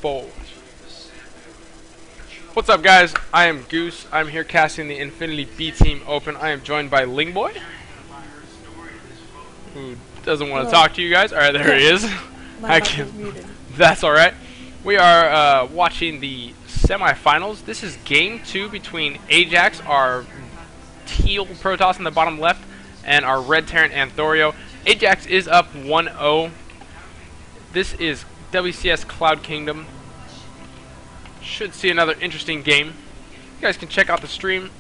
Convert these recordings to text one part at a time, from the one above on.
4. What's up, guys? I am Goose. I'm here casting the Infinity B Team Open. I am joined by Lingboy, who doesn't want to talk to you guys. Alright, there he is. That's alright. We are watching the semifinals. This is game 2 between Ajax, our teal Protoss in the bottom left, and our red Terran Athoriro. Ajax is up 1-0. This is WCS Cloud Kingdom. Should see another interesting game. You guys can check out the stream,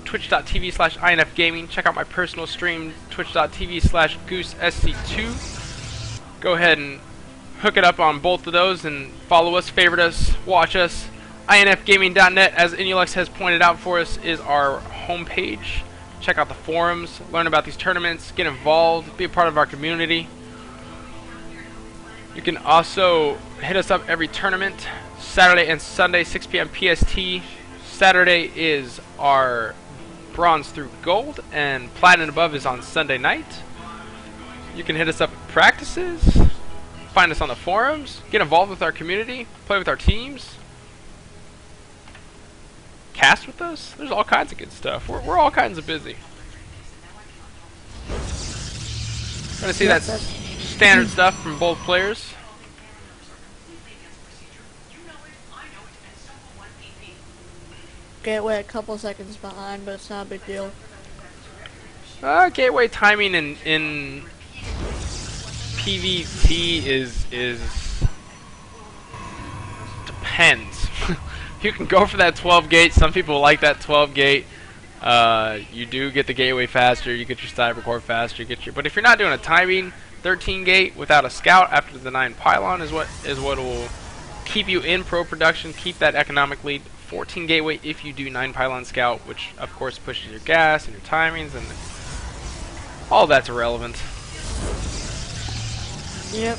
twitch.tv/infgaming. Check out my personal stream, twitch.tv/goosesc2. Go ahead and hook it up on both of those and follow us, favorite us, watch us. infgaming.net, as Inulux has pointed out for us, is our homepage. Check out the forums, learn about these tournaments, get involved, be a part of our community. You can also hit us up every tournament, Saturday and Sunday, 6 p.m. PST. Saturday is our bronze through gold, and platinum above is on Sunday night. You can hit us up at practices, find us on the forums, get involved with our community, play with our teams, cast with us. There's all kinds of good stuff. We're all kinds of busy. Gonna see that standard stuff from both players. Gateway a couple seconds behind, but it's not a big deal. Gateway timing in PvP is depends. You can go for that 12 gate. Some people like that 12 gate. You do get the gateway faster. You get your cyber core faster. But if you're not doing a timing, 13 gate without a scout after the 9 pylon is what will keep you in pro production. Keep that economic lead. 14 gateway if you do 9 pylon scout, which of course pushes your gas and your timings, and all that's irrelevant. Yep.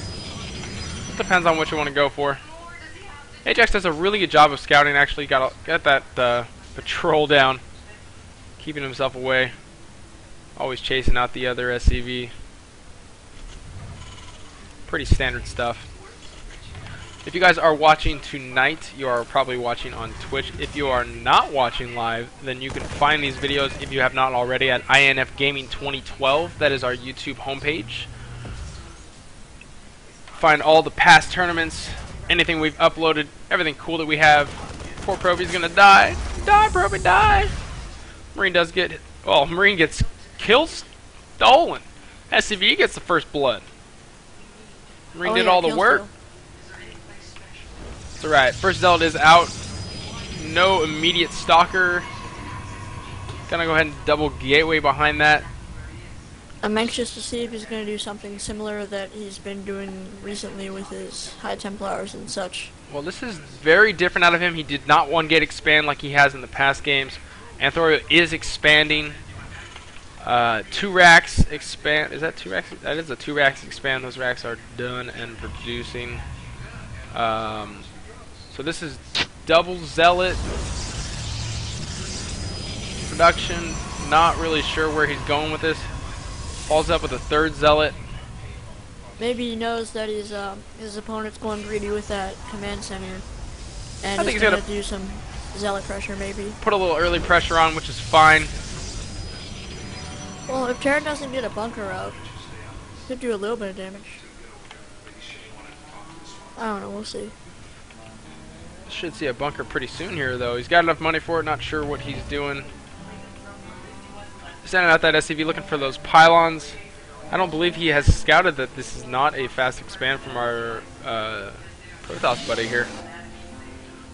It depends on what you want to go for. Ajax does a really good job of scouting. Actually, got that patrol down, keeping himself away. Always chasing out the other SCV. Pretty standard stuff. If you guys are watching tonight, you are probably watching on Twitch. If you are not watching live, then you can find these videos, if you have not already, at INFgaming 2012. That is our YouTube homepage. Find all the past tournaments, anything we've uploaded, everything cool that we have. Poor Proby's gonna die. Die, Proby, die! Marine does get... well, Marine gets kills stolen. SCV gets the first blood. Marine did all the work. It's alright. First Zealot is out. No immediate stalker. Gonna go ahead and double gateway behind that. I'm anxious to see if he's going to do something similar that he's been doing recently with his High Templars and such. Well, this is very different out of him. He did not 1-gate expand like he has in the past games. Athoriro is expanding. 2 racks expand. Is that 2 racks? That is a 2 racks expand. Those racks are done and producing. So this is double Zealot production. Not really sure where he's going with this. Follows up with a 3rd Zealot. Maybe he knows that his opponent's going greedy with that command center, and I think he's he's going to do some Zealot pressure maybe. Put a little early pressure on, which is fine. Well, if Terran doesn't get a bunker out, could do a little bit of damage. I don't know, we'll see. Should see a bunker pretty soon here, though. He's got enough money for it. Not sure what he's doing. Sending out that SCV looking for those pylons. I don't believe he has scouted that this is not a fast expand from our Protoss buddy here.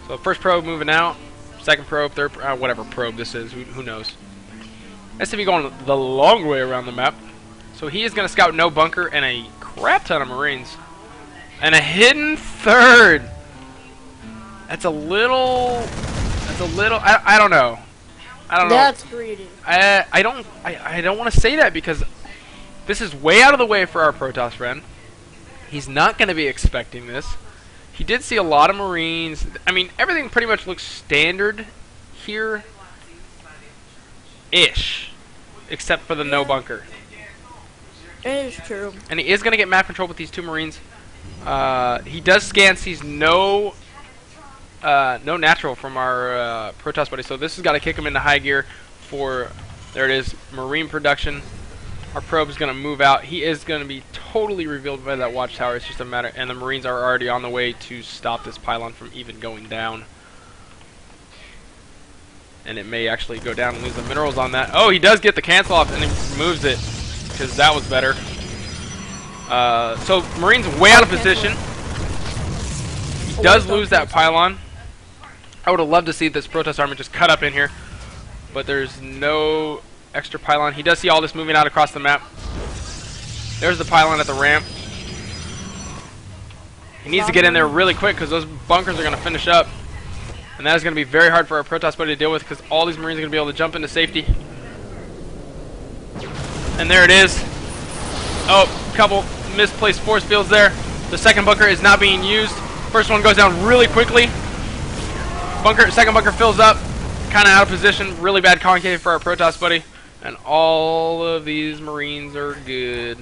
So first probe moving out. Second probe, third whatever probe this is. Who knows. SCV going the long way around the map. So he is going to scout no bunker and a crap ton of Marines. And a hidden 3rd. That's a little. I don't know. I don't know. That's greedy. I don't want to say that because this is way out of the way for our Protoss friend. He's not going to be expecting this. He did see a lot of Marines. I mean, everything pretty much looks standard here, ish, except for the no bunker. It is true. And he is going to get map control with these 2 Marines. He does scan, sees no no natural from our Protoss buddy. So this has got to kick him into high gear for, there it is, Marine production. Our probe is going to move out. He is going to be totally revealed by that watchtower. It's just a matter, and the Marines are already on the way to stop this pylon from even going down. And it may actually go down and lose the minerals on that. Oh, he does get the cancel off and he removes it, because that was better. So Marines way out of position. He does lose that pylon. I would have loved to see this Protoss army just cut up in here, but there's no extra pylon. He does see all this moving out across the map. There's the pylon at the ramp. He needs to get in there really quick because those bunkers are going to finish up. And that is going to be very hard for our Protoss buddy to deal with because all these Marines are going to be able to jump into safety. And there it is. Oh, couple misplaced force fields there. The second bunker is not being used. First one goes down really quickly. Second bunker fills up. Kind of out of position. Really bad concave for our Protoss buddy. And all of these Marines are good.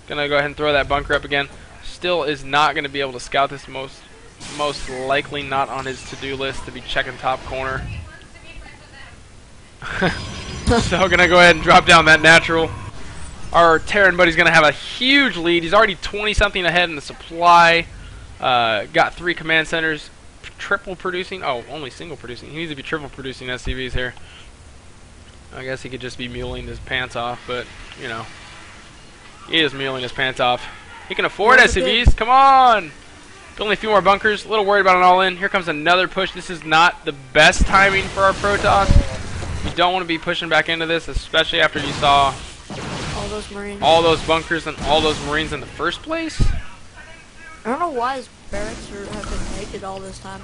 Gonna go ahead and throw that bunker up again. Still is not going to be able to scout this. Most likely not on his to-do list to be checking top corner. So gonna go ahead and drop down that natural. Our Terran buddy's gonna have a huge lead. He's already 20-something ahead in the supply. Got 3 command centers, triple producing. Oh, only single producing. He needs to be triple producing SCVs here. I guess he could just be muling his pants off, but you know, he is muling his pants off. He can afford SCVs. Come on. Only a few more bunkers. A little worried about an all-in. Here comes another push. This is not the best timing for our Protoss. We don't want to be pushing back into this, especially after you saw all those Marines, all those bunkers, and all those Marines in the first place. I don't know why his barracks have been naked all this time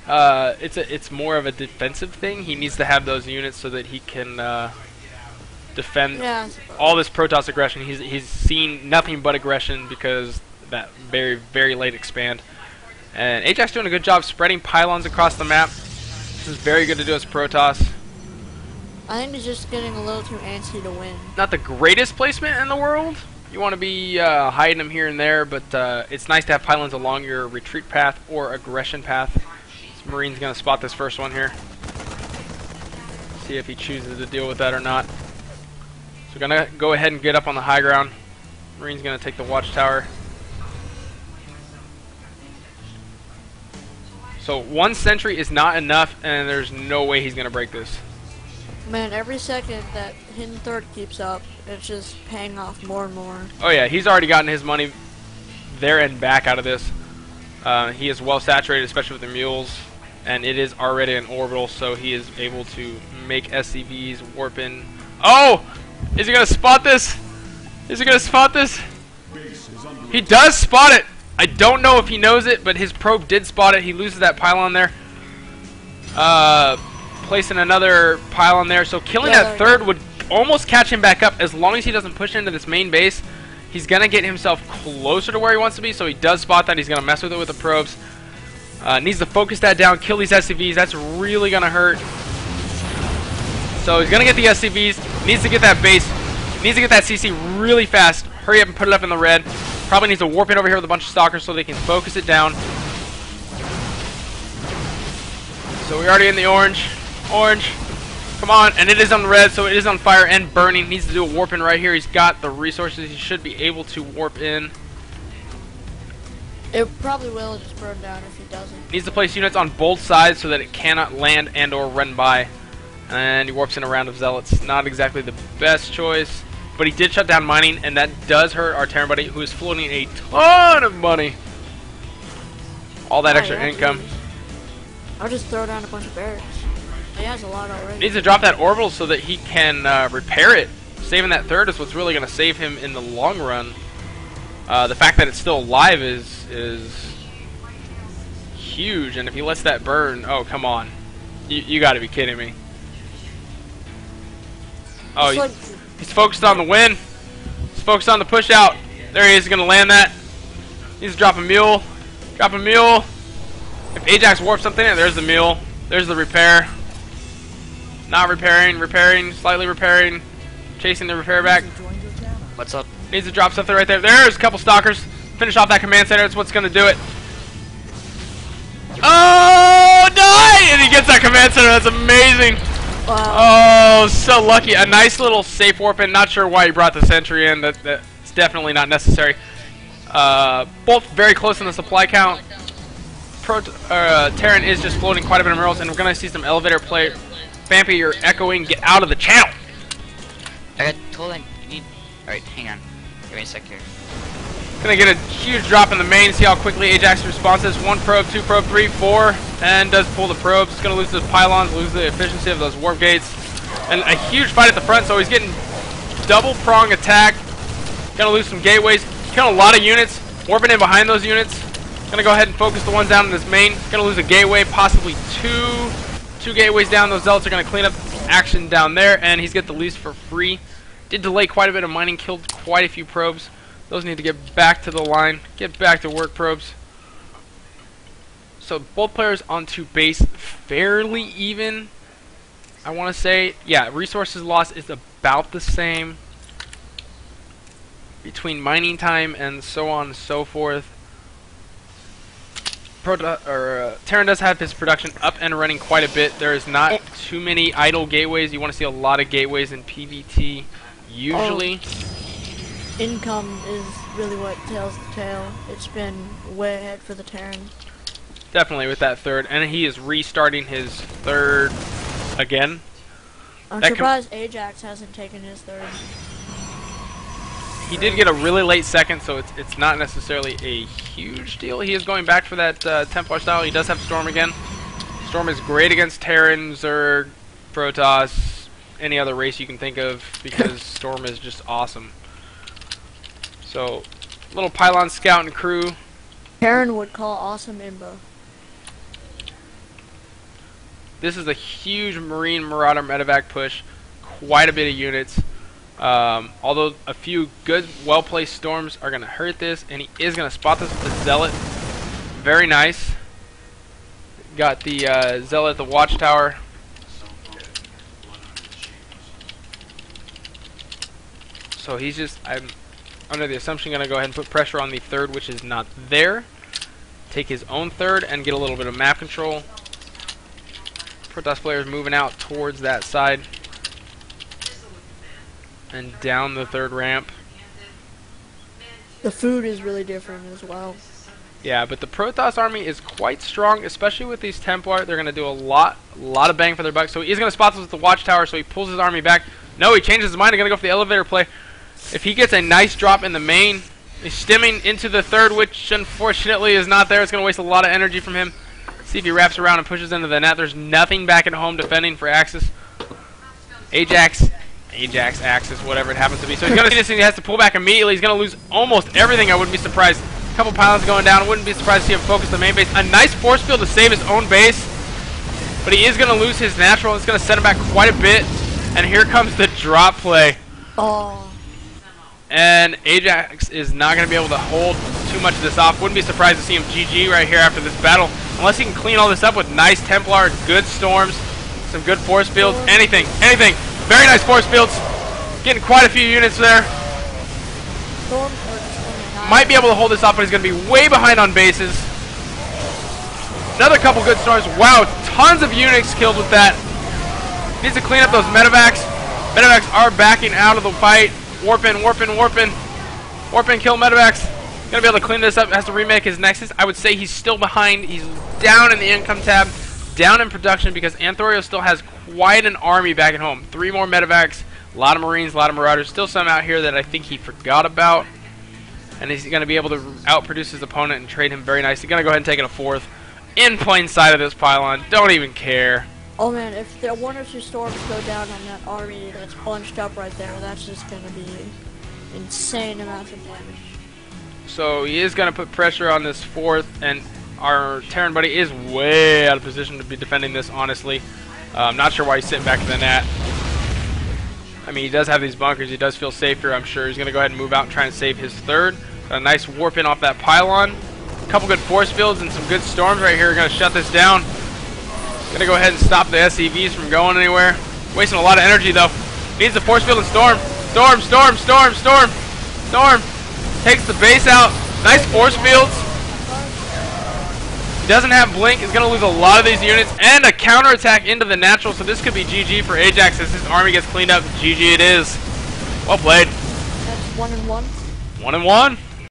though. It's more of a defensive thing. He needs to have those units so that he can defend all this Protoss aggression. He's seen nothing but aggression because that very, very late expand. And Ajax doing a good job spreading pylons across the map. This is very good to do as Protoss. I think he's just getting a little too antsy to win. Not the greatest placement in the world. You want to be hiding them here and there, but it's nice to have pylons along your retreat path or aggression path. This Marine's going to spot this first one here. See if he chooses to deal with that or not. So we're going to go ahead and get up on the high ground. Marine's going to take the watchtower. So 1 sentry is not enough, and there's no way he's going to break this. Man, every second that hidden third keeps up, it's just paying off more and more. Oh yeah, he's already gotten his money there and back out of this. He is well saturated, especially with the mules, and it is already an orbital, so he is able to make SCVs warp in. Oh! Is he going to spot this? Is he going to spot this? He does spot it! I don't know if he knows it, but his probe did spot it. He loses that pylon there. Placing another pylon there. So killing that third would almost catch him back up as long as he doesn't push into this main base. He's going to get himself closer to where he wants to be, so he does spot that. He's going to mess with it with the probes. Needs to focus that down, kill these SCVs. That's really going to hurt. So he's going to get the SCVs. Needs to get that base. Needs to get that CC really fast. Hurry up and put it up in the red. Probably needs to warp it over here with a bunch of stalkers so they can focus it down. So we're already in the orange. Orange. Come on. And it is on red, so it is on fire and burning. Needs to do a warp in right here. He's got the resources. He should be able to warp in. It probably will just burn down if he doesn't. Needs to place units on both sides so that it cannot land and or run by. And he warps in a round of zealots. Not exactly the best choice. But he did shut down mining, and that does hurt our Terran buddy, who is floating a ton of money. All that extra income. I'll just throw down a bunch of barracks. He has a lot already. Needs to drop that orbital so that he can repair it. Saving that third is what's really going to save him in the long run. The fact that it's still alive is huge, and if he lets that burn, oh, come on. You got to be kidding me. Oh, he's focused on the win. He's focused on the push out. There he is. He's going to land that. Needs to drop a mule. Drop a mule. If Ajax warps something in, there's the mule. There's the repair. Not repairing. Repairing. Slightly repairing. Chasing the repair back. What's up? Needs to drop something right there. There's a couple stalkers. Finish off that command center. That's what's going to do it. Oh, die! And he gets that command center. That's amazing. Wow. Oh, so lucky. A nice little safe warp in. Not sure why he brought the sentry in. That's definitely not necessary. Both very close in the supply count. Terran is just floating quite a bit of minerals, and we're going to see some elevator play. Vampy, you're echoing. Get out of the channel. I got told I need... Alright, hang on. Give me a sec here. Gonna get a huge drop in the main. See how quickly Ajax responds. 1 probe, 2 probe, 3, 4, and does pull the probes. He's gonna lose those pylons, lose the efficiency of those warp gates, and a huge fight at the front. So he's getting double prong attack. Gonna lose some gateways. Killing a lot of units. Warping in behind those units. Gonna go ahead and focus the ones down in this main. Gonna lose a gateway, possibly two gateways down. Those zealots are gonna clean up action down there, and he's got the lease for free. Did delay quite a bit of mining. Killed quite a few probes. Those need to get back to the line, get back to work probes. So both players onto base fairly even, I want to say. Yeah, resources lost is about the same between mining time and so on and so forth. Terran does have his production up and running quite a bit. There is not too many idle gateways. You want to see a lot of gateways in PvT usually. Income is really what tells the tale. It's been way ahead for the Terran. Definitely with that third, and he is restarting his third again. I'm surprised Ajax hasn't taken his third. He did get a really late second, so it's not necessarily a huge deal. He is going back for that Templar style. He does have Storm again. Storm is great against Terran, Zerg, Protoss, any other race you can think of, because Storm is just awesome. So, little pylon scout and crew. Terran would call awesome Imba. This is a huge Marine Marauder medevac push. Quite a bit of units. Although a few good, well-placed storms are going to hurt this, and he is going to spot this with the Zealot. Very nice. Got the Zealot at the watchtower. So he's just... I'm under the assumption going to go ahead and put pressure on the third, which is not there. Take his own third and get a little bit of map control. Protoss players moving out towards that side. And down the third ramp. The food is really different as well. Yeah, but the Protoss army is quite strong, especially with these Templar. They're going to do a lot of bang for their buck. So he's going to spot this with the watchtower, so he pulls his army back. No, he changes his mind. He's going to go for the elevator play. If he gets a nice drop in the main, he's stimming into the third, which unfortunately is not there. It's going to waste a lot of energy from him. See if he wraps around and pushes into the net. There's nothing back at home defending for Axis. Ajax, Axis, whatever it happens to be. So he's going to see this and he has to pull back immediately. He's going to lose almost everything. I wouldn't be surprised. A couple pylons going down. I wouldn't be surprised to see him focus the main base. A nice force field to save his own base. But he is going to lose his natural. It's going to set him back quite a bit. And here comes the drop play. Oh. And Ajax is not going to be able to hold too much of this off. Wouldn't be surprised to see him GG right here after this battle. Unless he can clean all this up with nice Templar, good storms, some good force fields, anything. Very nice force fields. Getting quite a few units there. Might be able to hold this off, but he's going to be way behind on bases. Another couple good storms. Wow, tons of units killed with that. Needs to clean up those medevacs. Medevacs are backing out of the fight. Warp in, kill medevacs. Gonna be able to clean this up. Has to remake his Nexus. I would say he's still behind. He's down in the income tab, down in production, because Athoriro still has quite an army back at home. 3 more medevacs, a lot of Marines, a lot of Marauders. Still some out here that I think he forgot about. And he's gonna be able to outproduce his opponent and trade him very nicely. Gonna go ahead and take it a 4th. In plain sight of this pylon. Don't even care. Oh man, if there 1 or 2 storms go down on that army that's bunched up right there, that's just gonna be insane amounts of damage. So he is gonna put pressure on this 4th, and our Terran buddy is way out of position to be defending this, honestly. I'm not sure why he's sitting back in the net. I mean, he does have these bunkers. He does feel safer, I'm sure. He's gonna go ahead and move out and try and save his 3rd. Got a nice warp in off that pylon. A couple good force fields and some good storms right here are gonna shut this down. Gonna go ahead and stop the SCVs from going anywhere. Wasting a lot of energy though. Needs the force field and storm. Storm. Takes the base out. Nice force fields. He doesn't have Blink. He's going to lose a lot of these units. And a counterattack into the natural. So this could be GG for Ajax as his army gets cleaned up. GG it is. Well played. That's 1-1. 1-1.